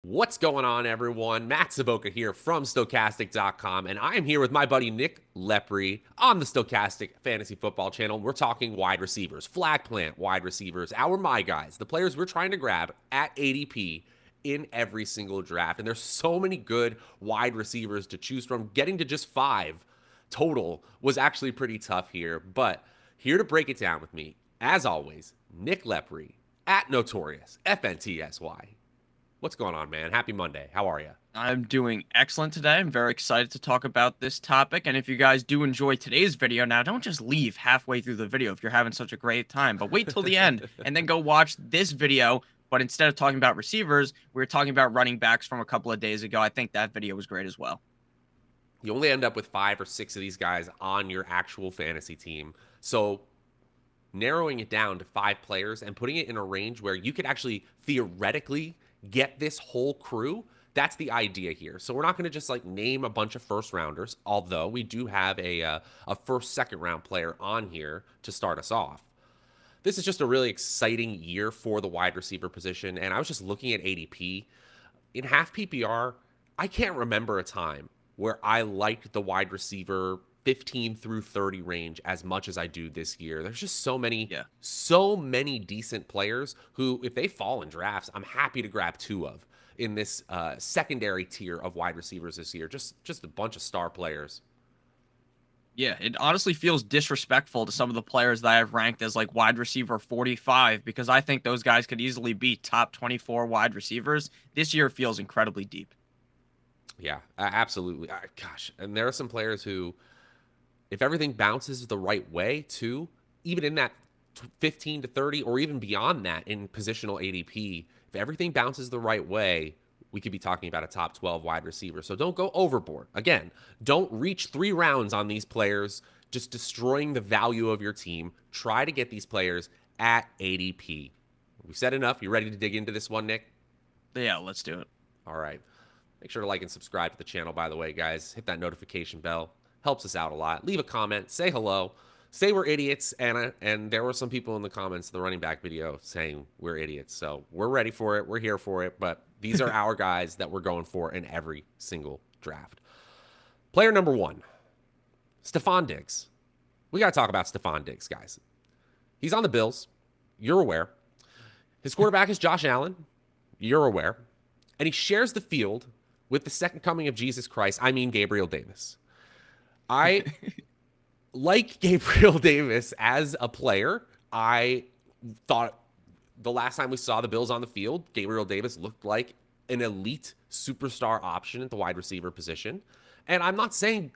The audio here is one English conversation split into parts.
What's going on, everyone? Matt Savoca here from Stokastic.com, and I am here with my buddy Nick Lepre on the Stokastic Fantasy Football channel. We're talking wide receivers, flag plant wide receivers, our my guys, the players we're trying to grab at ADP in every single draft. And there's so many good wide receivers to choose from. Getting to just 5 total was actually pretty tough here, but here to break it down with me, as always, Nick Lepre at Notorious FNTSY. What's going on, man? Happy Monday. How are you? I'm doing excellent today. I'm very excited to talk about this topic. And if you guys do enjoy today's video, now don't just leave halfway through the video if you're having such a great time, but wait till the end and then go watch this video. But instead of talking about receivers, we were talking about running backs from a couple of days ago. I think that video was great as well. You only end up with 5 or 6 of these guys on your actual fantasy team. So narrowing it down to 5 players and putting it in a range where you could actually theoretically get this whole crew, that's the idea here. So we're not going to just like name a bunch of first rounders, although we do have a first, second round player on here to start us off. This is just a really exciting year for the wide receiver position. And I was just looking at ADP. In half PPR, I can't remember a time where I liked the wide receiver 15 through 30 range as much as I do this year. There's just so many decent players who, if they fall in drafts, I'm happy to grab 2 of in this secondary tier of wide receivers this year. Just a bunch of star players. Yeah, it honestly feels disrespectful to some of the players that I've ranked as like wide receiver 45 because I think those guys could easily be top 24 wide receivers. This year feels incredibly deep. Yeah, absolutely. Gosh, and there are some players who, if everything bounces the right way, too, even in that 15 to 30 or even beyond that in positional ADP, if everything bounces the right way, we could be talking about a top 12 wide receiver. So don't go overboard. Again, don't reach 3 rounds on these players, just destroying the value of your team. Try to get these players at ADP. We've said enough. You ready to dig into this one, Nick? Yeah, let's do it. All right. Make sure to like and subscribe to the channel, by the way, guys. Hit that notification bell. Helps us out a lot. Leave a comment. Say hello. Say we're idiots. And there were some people in the comments of the running back video saying we're idiots. So we're ready for it. We're here for it. But these are our guys that we're going for in every single draft. Player number 1, Stefon Diggs. We got to talk about Stefon Diggs, guys. He's on the Bills. You're aware. His quarterback is Josh Allen. You're aware. And he shares the field with the second coming of Jesus Christ. I mean, Gabriel Davis. I like Gabriel Davis as a player. I thought the last time we saw the Bills on the field, Gabriel Davis looked like an elite superstar option at the wide receiver position. And I'm not saying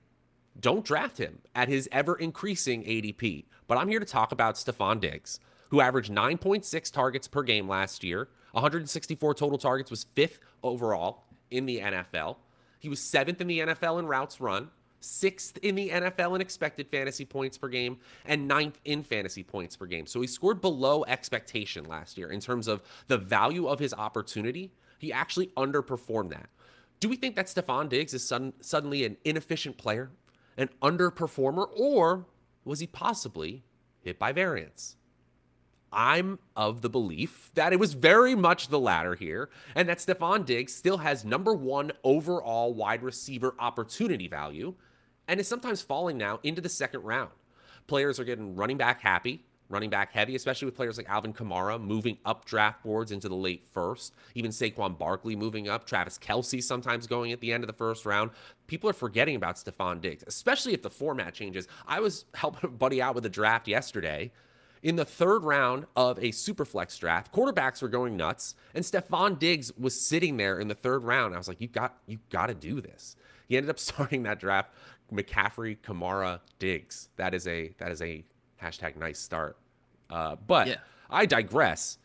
don't draft him at his ever-increasing ADP, but I'm here to talk about Stefon Diggs, who averaged 9.6 targets per game last year, 164 total targets, was 5th overall in the NFL. He was 7th in the NFL in routes run, 6th in the NFL in expected fantasy points per game, and 9th in fantasy points per game. So he scored below expectation last year in terms of the value of his opportunity. He actually underperformed that. Do we think that Stefon Diggs is suddenly an inefficient player, an underperformer, or was he possibly hit by variance? I'm of the belief that it was very much the latter here, and that Stefon Diggs still has number 1 overall wide receiver opportunity value, and is sometimes falling now into the second round. Players are getting running back happy, running back heavy, especially with players like Alvin Kamara moving up draft boards into the late first, even Saquon Barkley moving up, Travis Kelce sometimes going at the end of the first round. People are forgetting about Stefon Diggs, especially if the format changes. I was helping a buddy out with a draft yesterday. In the 3rd round of a Superflex draft, quarterbacks were going nuts, and Stefon Diggs was sitting there in the 3rd round. I was like, you got to do this. He ended up starting that draft, McCaffrey, Kamara, Diggs. That is a hashtag nice start. But yeah. I digress.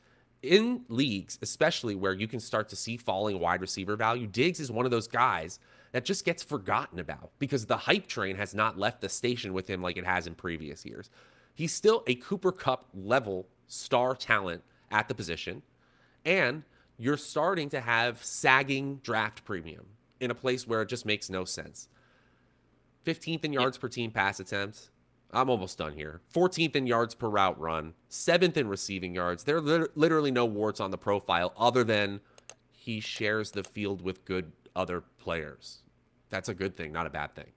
In leagues, especially where you can start to see falling wide receiver value, Diggs is one of those guys that just gets forgotten about because the hype train has not left the station with him like it has in previous years. He's still a Cooper Kupp level star talent at the position, and you're starting to have sagging draft premium in a place where it just makes no sense. 15th in yards per team pass attempts. I'm almost done here. 14th in yards per route run. 7th in receiving yards. There are literally no warts on the profile other than he shares the field with good other players. That's a good thing, not a bad thing.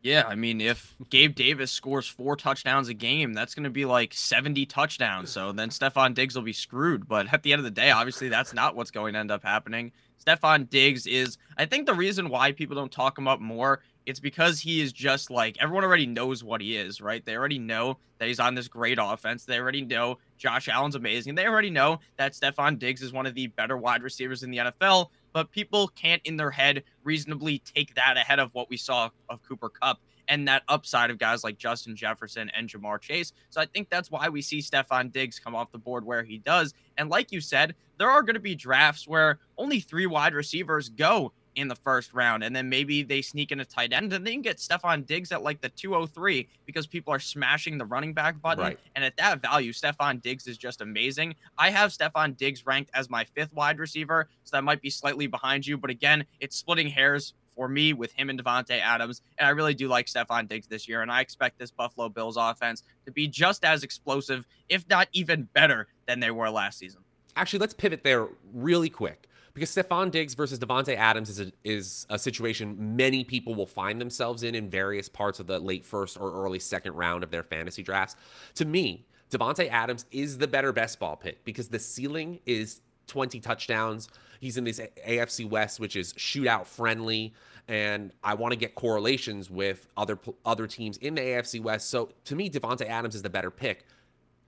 Yeah, I mean, if Gabe Davis scores 4 touchdowns a game, that's going to be like 70 touchdowns. So then Stefon Diggs will be screwed. But at the end of the day, obviously, that's not what's going to end up happening. Stefon Diggs is, I think the reason why people don't talk him up more, it's because he is just like, everyone already knows what he is, right? They already know that he's on this great offense. They already know Josh Allen's amazing. They already know that Stefon Diggs is one of the better wide receivers in the NFL. But people can't in their head reasonably take that ahead of what we saw of Cooper Kupp and that upside of guys like Justin Jefferson and Jamar Chase. So I think that's why we see Stefon Diggs come off the board where he does. And like you said, there are going to be drafts where only 3 wide receivers go in the first round, and then maybe they sneak in a tight end, and they can get Stefon Diggs at like the 203 because people are smashing the running back button. Right. And at that value, Stefon Diggs is just amazing. I have Stefon Diggs ranked as my 5th wide receiver, so that might be slightly behind you. But again, it's splitting hairs for me with him and Davante Adams. And I really do like Stefon Diggs this year. And I expect this Buffalo Bills offense to be just as explosive, if not even better than they were last season. Actually, let's pivot there really quick, because Stefon Diggs versus Davante Adams is a situation many people will find themselves in various parts of the late first or early second round of their fantasy drafts. To me, Davante Adams is the better best ball pick because the ceiling is 20 touchdowns. He's in this AFC West, which is shootout friendly, and I want to get correlations with other teams in the AFC West. So to me, Davante Adams is the better pick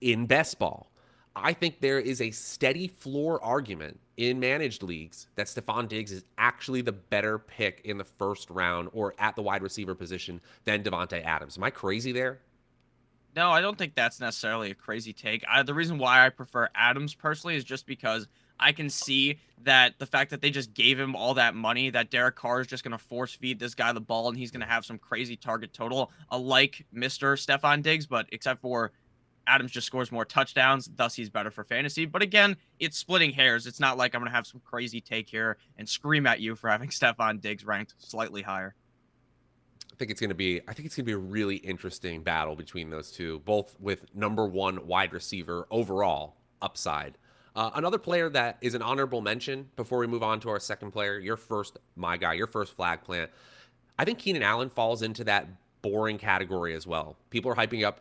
in best ball. I think there is a steady floor argument in managed leagues that Stefon Diggs is actually the better pick in the first round or at the wide receiver position than Davante Adams. Am I crazy there? No, I don't think that's necessarily a crazy take. The reason why I prefer Adams personally is just because I can see that the fact that they just gave him all that money, that Derek Carr is just going to force feed this guy the ball and he's going to have some crazy target total, like Mr. Stefon Diggs, but except for Adams just scores more touchdowns, thus he's better for fantasy. But again, it's splitting hairs. It's not like I'm going to have some crazy take here and scream at you for having Stefon Diggs ranked slightly higher. I think it's going to be a really interesting battle between those two, both with #1 wide receiver overall upside. Another player that is an honorable mention before we move on to our second player, your first flag plant. I think Keenan Allen falls into that boring category as well. People are hyping up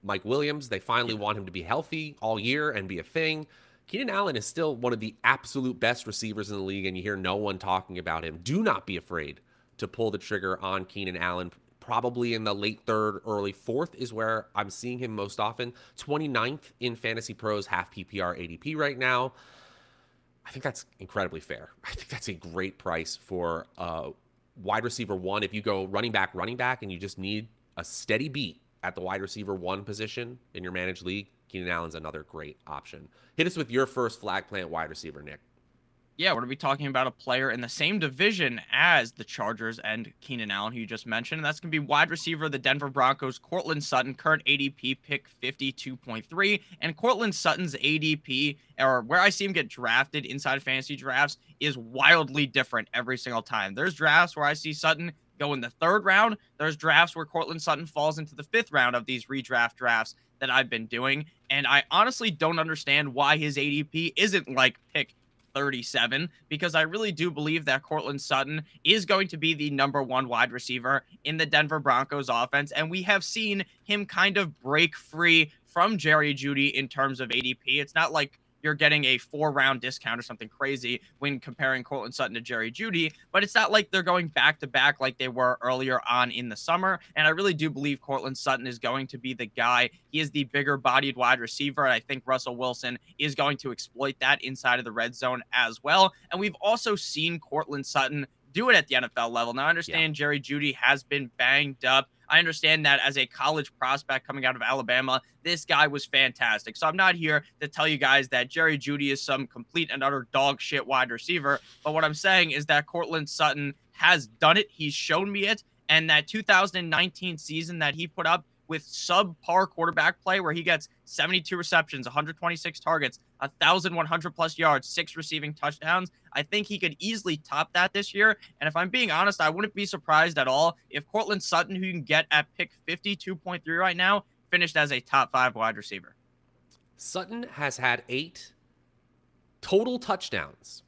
Mike Williams. They finally want him to be healthy all year and be a thing. Keenan Allen is still one of the absolute best receivers in the league, and you hear no one talking about him. Do not be afraid to pull the trigger on Keenan Allen. Probably in the late 3rd, early 4th is where I'm seeing him most often. 29th in FantasyPros half PPR ADP right now. I think that's incredibly fair. I think that's a great price for wide receiver 1. If you go running back, and you just need a steady beat at the wide receiver 1 position in your managed league, Keenan Allen's another great option. Hit us with your first flag plant wide receiver, Nick. Yeah, we're going to be talking about a player in the same division as the Chargers and Keenan Allen, who you just mentioned. And that's going to be wide receiver of the Denver Broncos, Courtland Sutton, current ADP pick 52.3. And Courtland Sutton's ADP, or where I see him get drafted inside of fantasy drafts, is wildly different every single time. There's drafts where I see Sutton go in the 3rd round. There's drafts where Courtland Sutton falls into the 5th round of these redraft drafts that I've been doing. And I honestly don't understand why his ADP isn't like pick 37, because I really do believe that Courtland Sutton is going to be the #1 wide receiver in the Denver Broncos offense. And we have seen him kind of break free from Jerry Jeudy in terms of ADP. It's not like you're getting a 4-round discount or something crazy when comparing Courtland Sutton to Jerry Jeudy, but it's not like they're going back to back like they were earlier on in the summer. And I really do believe Courtland Sutton is going to be the guy. He is the bigger bodied wide receiver. And I think Russell Wilson is going to exploit that inside of the red zone as well. And we've also seen Courtland Sutton do it at the NFL level. Now, I understand Jerry Jeudy has been banged up. I understand that as a college prospect coming out of Alabama, this guy was fantastic. So I'm not here to tell you guys that Jerry Jeudy is some complete and utter dog shit wide receiver. But what I'm saying is that Courtland Sutton has done it. He's shown me it. And that 2019 season that he put up with subpar quarterback play, where he gets 72 receptions, 126 targets, 1,100 plus yards, 6 receiving touchdowns, I think he could easily top that this year. And if I'm being honest, I wouldn't be surprised at all if Courtland Sutton, who you can get at pick 52.3 right now, finished as a top 5 wide receiver. Sutton has had 8 total touchdowns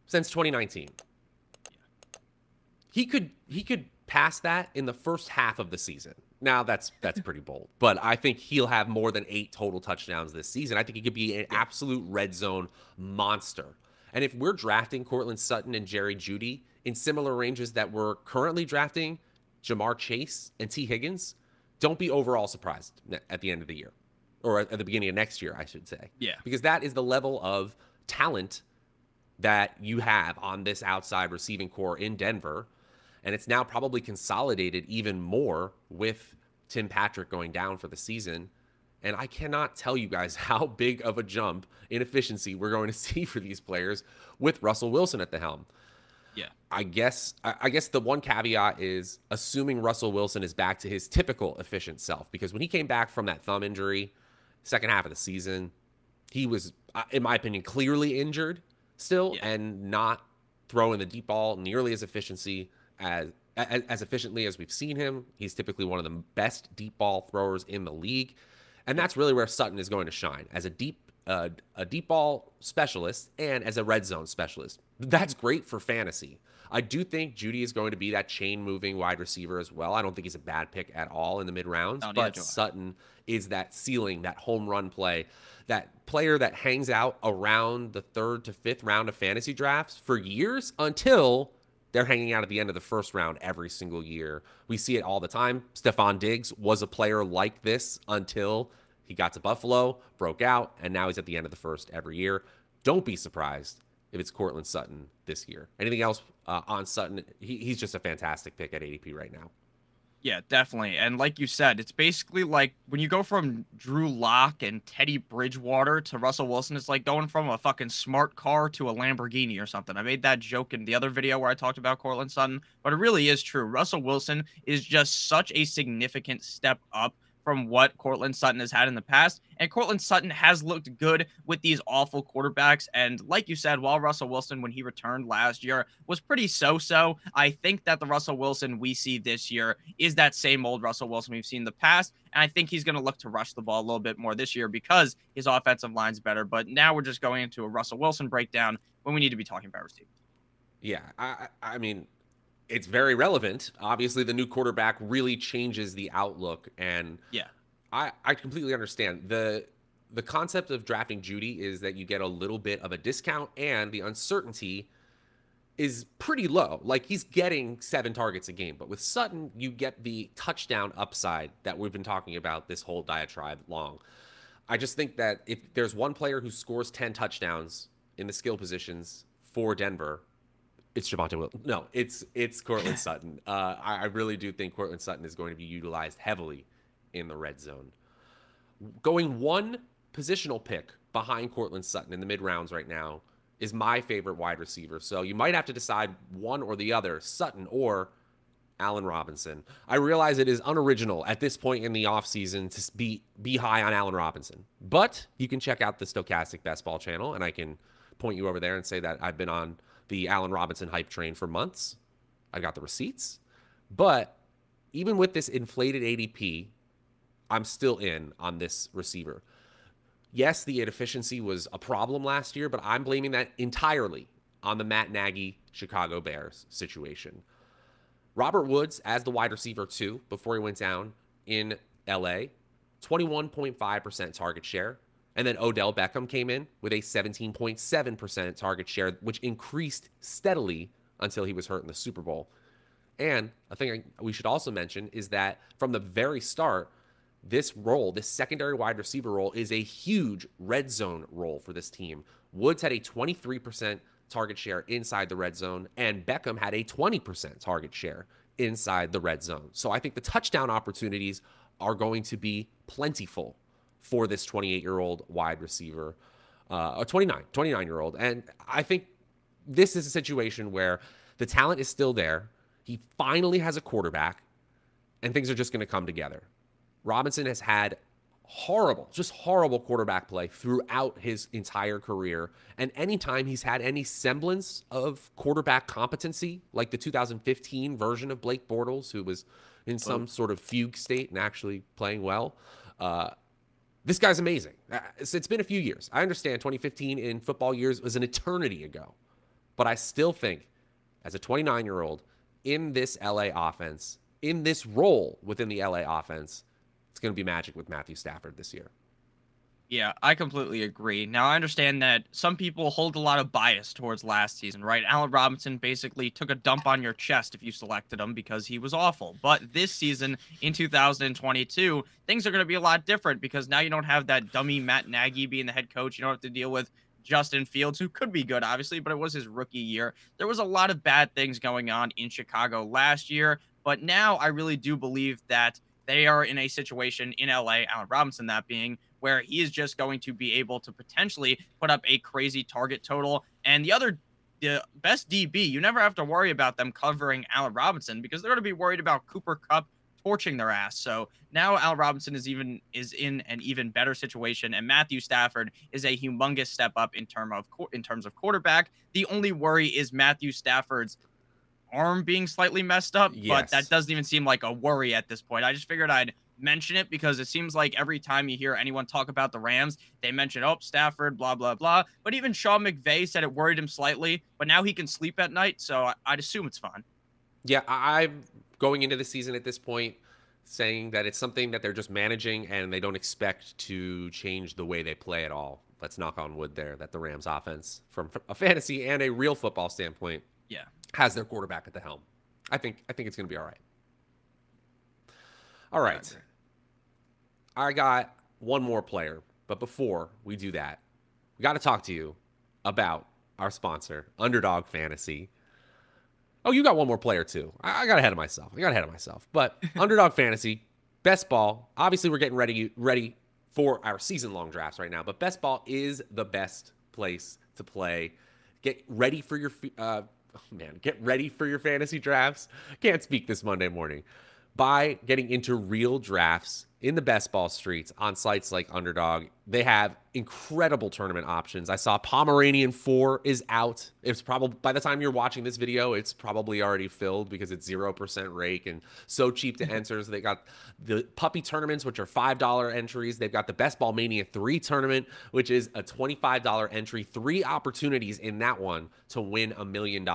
since 2019. He could pass that in the first half of the season. Now that's pretty bold, but I think he'll have more than 8 total touchdowns this season. I think he could be an absolute red zone monster. And if we're drafting Courtland Sutton and Jerry Jeudy in similar ranges that we're currently drafting Jamar Chase and T. Higgins, don't be overall surprised at the end of the year, or at the beginning of next year, I should say. Yeah. Because that is the level of talent that you have on this outside receiving core in Denver. And it's now probably consolidated even more with Tim Patrick going down for the season. And I cannot tell you guys how big of a jump in efficiency we're going to see for these players with Russell Wilson at the helm. Yeah. I guess the one caveat is assuming Russell Wilson is back to his typical efficient self, because when he came back from that thumb injury, second half of the season, he was, in my opinion, clearly injured still and not throwing the deep ball nearly as efficiently as we've seen him. He's typically one of the best deep ball throwers in the league, and that's really where Sutton is going to shine as a deep ball specialist and as a red zone specialist. That's great for fantasy. I do think Jeudy is going to be that chain moving wide receiver as well. I don't think he's a bad pick at all in the mid rounds, but Sutton is that ceiling, that home run play, that player that hangs out around the 3rd to 5th round of fantasy drafts for years until they're hanging out at the end of the 1st round every single year. We see it all the time. Stefon Diggs was a player like this until he got to Buffalo, broke out, and now he's at the end of the 1st every year. Don't be surprised if it's Courtland Sutton this year. Anything else on Sutton? He's just a fantastic pick at ADP right now. Yeah, definitely. And like you said, it's basically like when you go from Drew Lock and Teddy Bridgewater to Russell Wilson, it's like going from a fucking smart car to a Lamborghini or something. I made that joke in the other video where I talked about Courtland Sutton, but it really is true. Russell Wilson is just such a significant step up from what Courtland Sutton has had in the past. And Courtland Sutton has looked good with these awful quarterbacks. And like you said, while Russell Wilson, when he returned last year, was pretty so-so, I think that the Russell Wilson we see this year is that same old Russell Wilson we've seen in the past. And I think he's going to look to rush the ball a little bit more this year because his offensive line's better. But now we're just going into a Russell Wilson breakdown when we need to be talking about receivers. Yeah, I mean, it's very relevant. Obviously, the new quarterback really changes the outlook, and yeah, I completely understand. The concept of drafting Jeudy is that you get a little bit of a discount, and the uncertainty is pretty low. Like, he's getting 7 targets a game, but with Sutton, you get the touchdown upside that we've been talking about this whole diatribe long. I just think that if there's one player who scores 10 touchdowns in the skill positions for Denver, it's Javonte Wilson. No, it's Courtland Sutton. I really do think Courtland Sutton is going to be utilized heavily in the red zone. Going one positional pick behind Courtland Sutton in the mid rounds right now is my favorite wide receiver. So you might have to decide one or the other, Sutton or Allen Robinson. I realize it is unoriginal at this point in the offseason to be high on Allen Robinson, but you can check out the Stokastic Best Ball channel, and I can point you over there and say that I've been on the Allen Robinson hype train for months. I got the receipts. But even with this inflated ADP, I'm still in on this receiver. Yes, the inefficiency was a problem last year, but I'm blaming that entirely on the Matt Nagy Chicago Bears situation. Robert Woods as the wide receiver 2 before he went down in LA, 21.5% target share. And then Odell Beckham came in with a 17.7% target share, which increased steadily until he was hurt in the Super Bowl. And a thing we should also mention is that from the very start, this role, this secondary wide receiver role, is a huge red zone role for this team. Woods had a 23% target share inside the red zone, and Beckham had a 20% target share inside the red zone. So I think the touchdown opportunities are going to be plentiful for this 28-year-old wide receiver, a 29-year-old. And I think this is a situation where the talent is still there. He finally has a quarterback, and things are just going to come together. Robinson has had horrible quarterback play throughout his entire career. And anytime he's had any semblance of quarterback competency, like the 2015 version of Blake Bortles, who was in some sort of fugue state and actually playing well, this guy's amazing. It's been a few years. I understand 2015 in football years was an eternity ago. But I still think, as a 29-year-old in this LA offense, in this role within the LA offense, it's going to be magic with Matthew Stafford this year. Yeah, I completely agree. Now, I understand that some people hold a lot of bias towards last season, right? Allen Robinson basically took a dump on your chest if you selected him because he was awful. But this season, in 2022, things are going to be a lot different because now you don't have that dummy Matt Nagy being the head coach. You don't have to deal with Justin Fields, who could be good, obviously, but it was his rookie year. There was a lot of bad things going on in Chicago last year, but now I really do believe that they are in a situation in LA, Allen Robinson that being, where he is just going to be able to potentially put up a crazy target total. And the best DB, you never have to worry about them covering Allen Robinson because they're going to be worried about Cooper Kupp torching their ass. So now Allen Robinson is in an even better situation, and Matthew Stafford is a humongous step up in terms of quarterback. The only worry is Matthew Stafford's arm being slightly messed up, but that doesn't even seem like a worry at this point. I just figured I'd mention it because it seems like every time you hear anyone talk about the Rams, they mention, oh, Stafford, blah, blah, blah. But even Sean McVay said it worried him slightly, but now he can sleep at night, so I'd assume it's fine. Yeah, I'm going into the season at this point saying that it's something that they're just managing and they don't expect to change the way they play at all. Let's knock on wood there that the Rams offense, from a fantasy and a real football standpoint, has their quarterback at the helm. I think it's going to be all right. All right. I got one more player, but before we do that, we got to talk to you about our sponsor, Underdog Fantasy. Oh, you got one more player too. I got ahead of myself. But Underdog Fantasy, best ball. Obviously, we're getting ready for our season-long drafts right now, but best ball is the best place to play. Get ready for your fantasy drafts. Can't speak this Monday morning. By getting into real drafts in the best ball streets on sites like Underdog. They have incredible tournament options. I saw Pomeranian 4 is out. It's probably, by the time you're watching this video, it's probably already filled because it's 0% rake and so cheap to enter. So they got the puppy tournaments, which are $5 entries. They've got the Best Ball Mania 3 tournament, which is a $25 entry. 3 opportunities in that one to win $1 million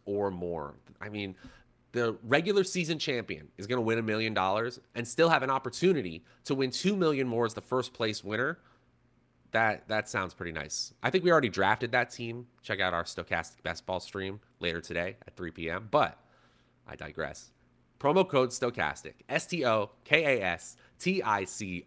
or more. I mean, the regular season champion is going to win $1 million and still have an opportunity to win $2 million more as the first place winner. That sounds pretty nice. I think we already drafted that team. Check out our Stokastic Best Ball stream later today at 3 p.m. But I digress. Promo code Stokastic, STOKASTIC,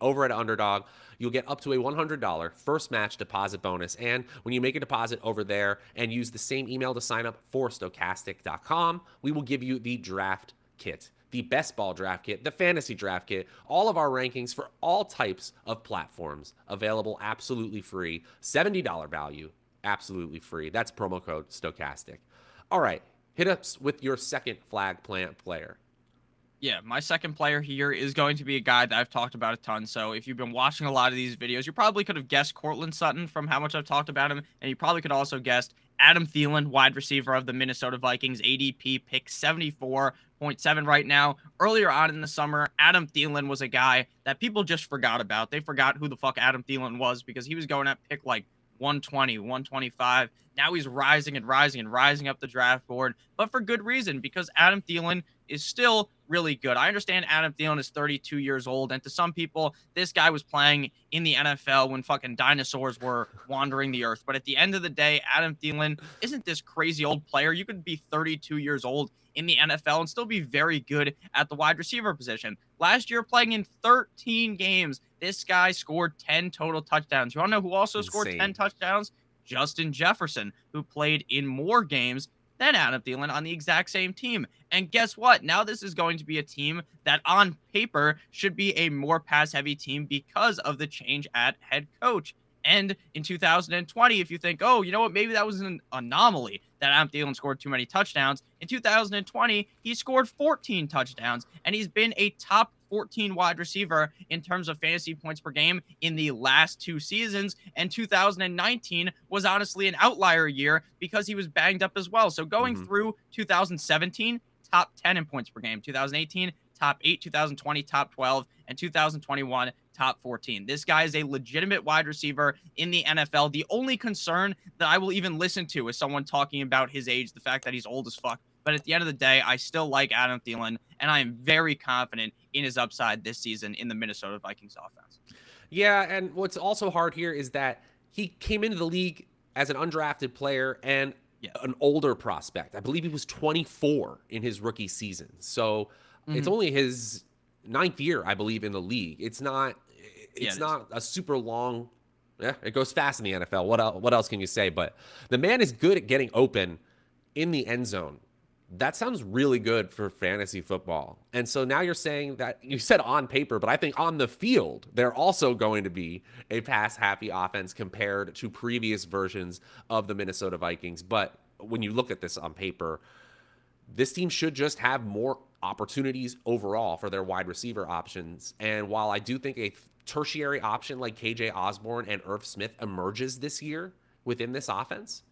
over at Underdog. You'll get up to a $100 first match deposit bonus. And when you make a deposit over there and use the same email to sign up for Stokastic.com, we will give you the draft kit, the best ball draft kit, the fantasy draft kit, all of our rankings for all types of platforms, available absolutely free, $70 value, absolutely free. That's promo code Stokastic. All right, hit us with your second flag plant player. Yeah, my second player here is going to be a guy that I've talked about a ton. So if you've been watching a lot of these videos, you probably could have guessed Courtland Sutton from how much I've talked about him. And you probably could also guessed Adam Thielen, wide receiver of the Minnesota Vikings, ADP pick 74.7 right now. Earlier on in the summer, Adam Thielen was a guy that people just forgot about. They forgot who the fuck Adam Thielen was because he was going at pick like 120, 125. Now he's rising and rising and rising up the draft board, but for good reason, because Adam Thielen is still really good. I understand Adam Thielen is 32 years old, and to some people, this guy was playing in the NFL when fucking dinosaurs were wandering the earth. But at the end of the day, Adam Thielen isn't this crazy old player. You could be 32 years old in the NFL and still be very good at the wide receiver position. Last year, playing in 13 games, this guy scored 10 total touchdowns. You want to know who also scored 10 touchdowns? Justin Jefferson, who played in more games than Adam Thielen on the exact same team. And guess what? Now this is going to be a team that on paper should be a more pass-heavy team because of the change at head coach. And in 2020, if you think, oh, you know what, maybe that was an anomaly that Adam Thielen scored too many touchdowns. In 2020, he scored 14 touchdowns, and he's been a top 14 wide receiver in terms of fantasy points per game in the last 2 seasons. And 2019 was honestly an outlier year because he was banged up as well. So going through 2017, top 10 in points per game. 2018, top 8, 2020 top 12, and 2021 top 14. This guy is a legitimate wide receiver in the NFL. The only concern that I will even listen to is someone talking about his age, the fact that he's old as fuck. But at the end of the day, I still like Adam Thielen, and I am very confident in his upside this season in the Minnesota Vikings offense. Yeah, and what's also hard here is that he came into the league as an undrafted player and an older prospect. I believe he was 24 in his rookie season. So it's only his 9th year, I believe, in the league. It's not a super long. Yeah, it goes fast in the NFL. What else can you say? But the man is good at getting open in the end zone. That sounds really good for fantasy football. And so now you're saying that you said on paper, but I think on the field, they're also going to be a pass-happy offense compared to previous versions of the Minnesota Vikings. But when you look at this on paper, this team should just have more opportunities overall for their wide receiver options. And while I do think a tertiary option like KJ Osborne and Irv Smith emerges this year within this offense,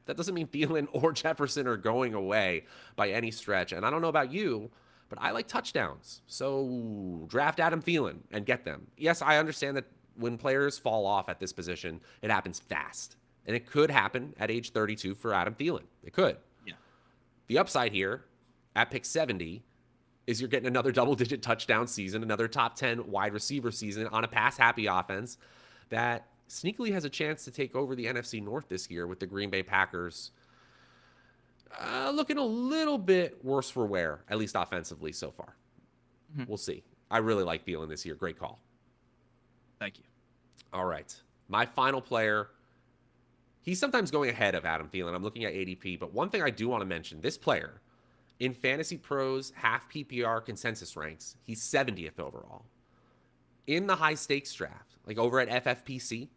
that doesn't mean Thielen or Jefferson are going away by any stretch. And I don't know about you, but I like touchdowns. So draft Adam Thielen and get them. Yes, I understand that when players fall off at this position, it happens fast. And it could happen at age 32 for Adam Thielen. It could. Yeah. The upside here at pick 70 is you're getting another double-digit touchdown season, another top 10 wide receiver season on a pass-happy offense that sneakily has a chance to take over the NFC North this year with the Green Bay Packers looking a little bit worse for wear, at least offensively so far. We'll see. I really like Thielen this year. Great call. Thank you. All right. My final player, he's sometimes going ahead of Adam Thielen. I'm looking at ADP, but one thing I do want to mention, this player in FantasyPros half PPR consensus ranks, he's 70th overall. In the high stakes draft, like over at FFPC,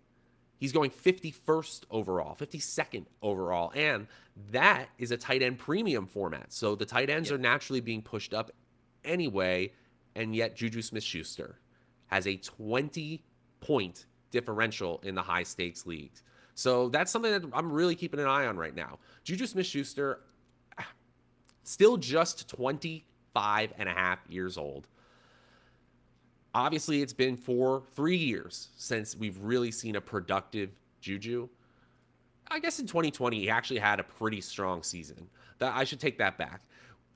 he's going 51st overall, 52nd overall, and that is a tight end premium format. So the tight ends are naturally being pushed up anyway, and yet JuJu Smith-Schuster has a 20-point differential in the high stakes leagues. So that's something that I'm really keeping an eye on right now. JuJu Smith-Schuster, still just 25 and a half years old. Obviously, it's been 3 years since we've really seen a productive JuJu. I guess in 2020, he actually had a pretty strong season. I should take that back.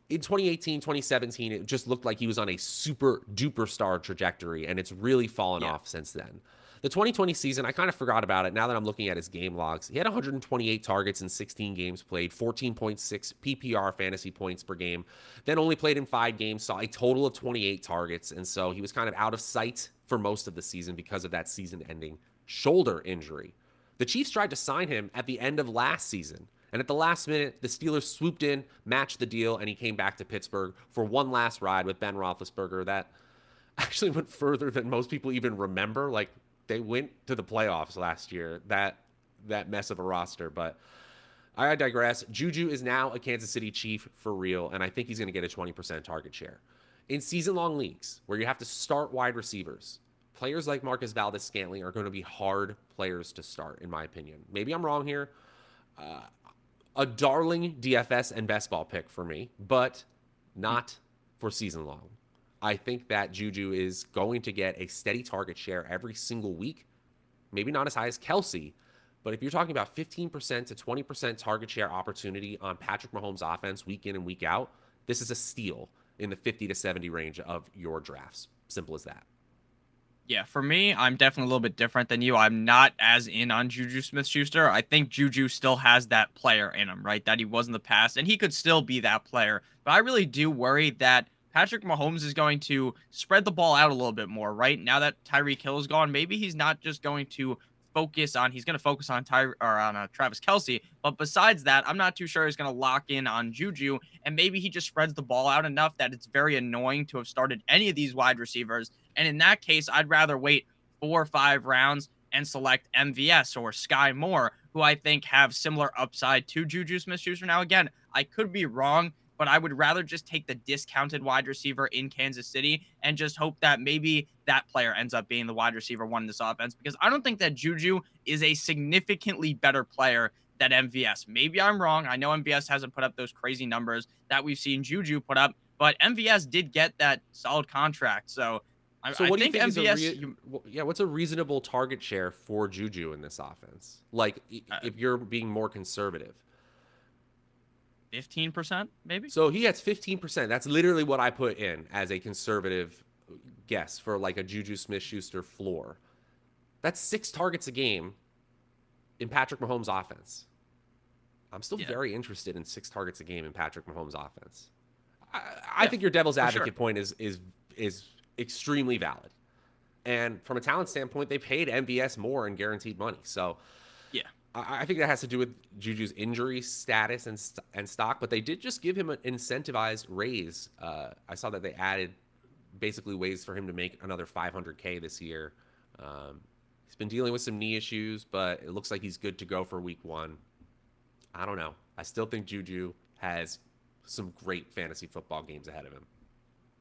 In 2018, 2017, it just looked like he was on a super duper star trajectory, and it's really fallen off since then. The 2020 season, I kind of forgot about it now that I'm looking at his game logs. He had 128 targets in 16 games played, 14.6 PPR fantasy points per game, then only played in 5 games, saw a total of 28 targets, and so he was kind of out of sight for most of the season because of that season-ending shoulder injury. The Chiefs tried to sign him at the end of last season, and at the last minute, the Steelers swooped in, matched the deal, and he came back to Pittsburgh for one last ride with Ben Roethlisberger that actually went further than most people even remember. Like, they went to the playoffs last year, that mess of a roster. But I digress. JuJu is now a Kansas City Chief for real, and I think he's going to get a 20% target share. In season-long leagues, where you have to start wide receivers, players like Marcus Valdes-Scantling are going to be hard players to start, in my opinion. Maybe I'm wrong here. A darling DFS and best ball pick for me, but not for season-long. I think that JuJu is going to get a steady target share every single week. Maybe not as high as Kelsey, but if you're talking about 15% to 20% target share opportunity on Patrick Mahomes' offense week in and week out, this is a steal in the 50 to 70 range of your drafts. Simple as that. Yeah, for me, I'm definitely a little bit different than you. I'm not as in on JuJu Smith-Schuster. I think JuJu still has that player in him, right? That he was in the past, and he could still be that player. But I really do worry that Patrick Mahomes is going to spread the ball out a little bit more, right? Now that Tyreek Hill is gone, maybe he's not just going to focus on Travis Kelce, but besides that, I'm not too sure he's going to lock in on JuJu, and maybe he just spreads the ball out enough that it's very annoying to have started any of these wide receivers. And in that case, I'd rather wait 4 or 5 rounds and select MVS or Sky Moore, who I think have similar upside to JuJu Smith-Schuster. Now, again, I could be wrong, but I would rather just take the discounted wide receiver in Kansas City and just hope that maybe that player ends up being the wide receiver one in this offense, because I don't think that JuJu is a significantly better player than MVS. Maybe I'm wrong. I know MVS hasn't put up those crazy numbers that we've seen JuJu put up, But MVS did get that solid contract, so I What do you think think MVS. what's a reasonable target share for JuJu in this offense? Like, if you're being more conservative. 15%, maybe? So he gets 15%. That's literally what I put in as a conservative guess for like a JuJu Smith-Schuster floor. That's 6 targets a game in Patrick Mahomes' offense. I'm still very interested in 6 targets a game in Patrick Mahomes' offense. I think your devil's advocate point is extremely valid. And from a talent standpoint, they paid MVS more in guaranteed money. So yeah, I think that has to do with JuJu's injury status and stock, but they did just give him an incentivized raise. I saw that they added basically ways for him to make another $500K this year. He's been dealing with some knee issues, but it looks like he's good to go for week 1. I don't know. I still think JuJu has some great fantasy football games ahead of him.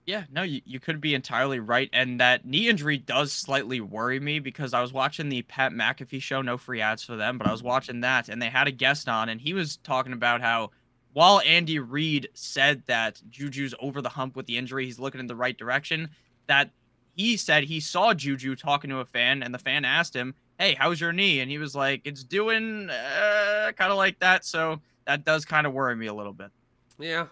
Yeah, no, you could be entirely right. And that knee injury does slightly worry me because I was watching the Pat McAfee show, no free ads for them, but I was watching that and they had a guest on and he was talking about how while Andy Reid said that JuJu's over the hump with the injury, he's looking in the right direction, that he said he saw JuJu talking to a fan and the fan asked him, hey, how's your knee? And he was like, it's doing kind of like that. So that does kind of worry me a little bit. Yeah,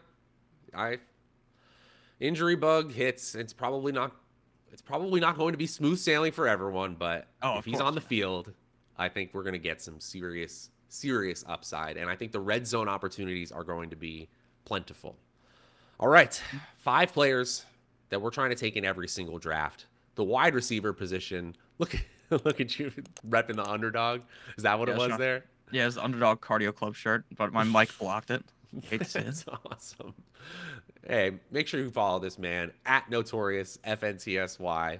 injury bug hits. It's probably not going to be smooth sailing for everyone, but if he's on the field, I think we're going to get some serious upside, and I think the red zone opportunities are going to be plentiful. All right, 5 players that we're trying to take in every single draft. The wide receiver position. Look at you repping the underdog. Is that what it was there? Yeah, it's the underdog cardio club shirt, but my mic blocked it. That's awesome. Hey, make sure you follow this man at Notorious FNTSY.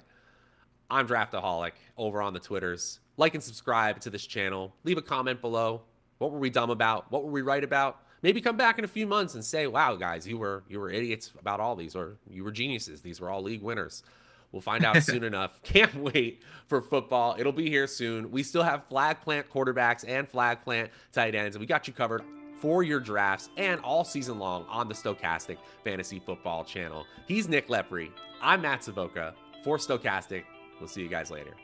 I'm Draftaholic over on the Twitters. Like and subscribe to this channel. Leave a comment below. What were we dumb about? What were we right about? Maybe come back in a few months and say, wow, guys, you were idiots about all these, or you were geniuses. These were all league winners. We'll find out soon enough. Can't wait for football. It'll be here soon. We still have flag plant quarterbacks and flag plant tight ends, and we got you covered for your drafts and all season long on the Stokastic Fantasy Football channel. He's Nick Lepre. I'm Matt Savoca for Stokastic. We'll see you guys later.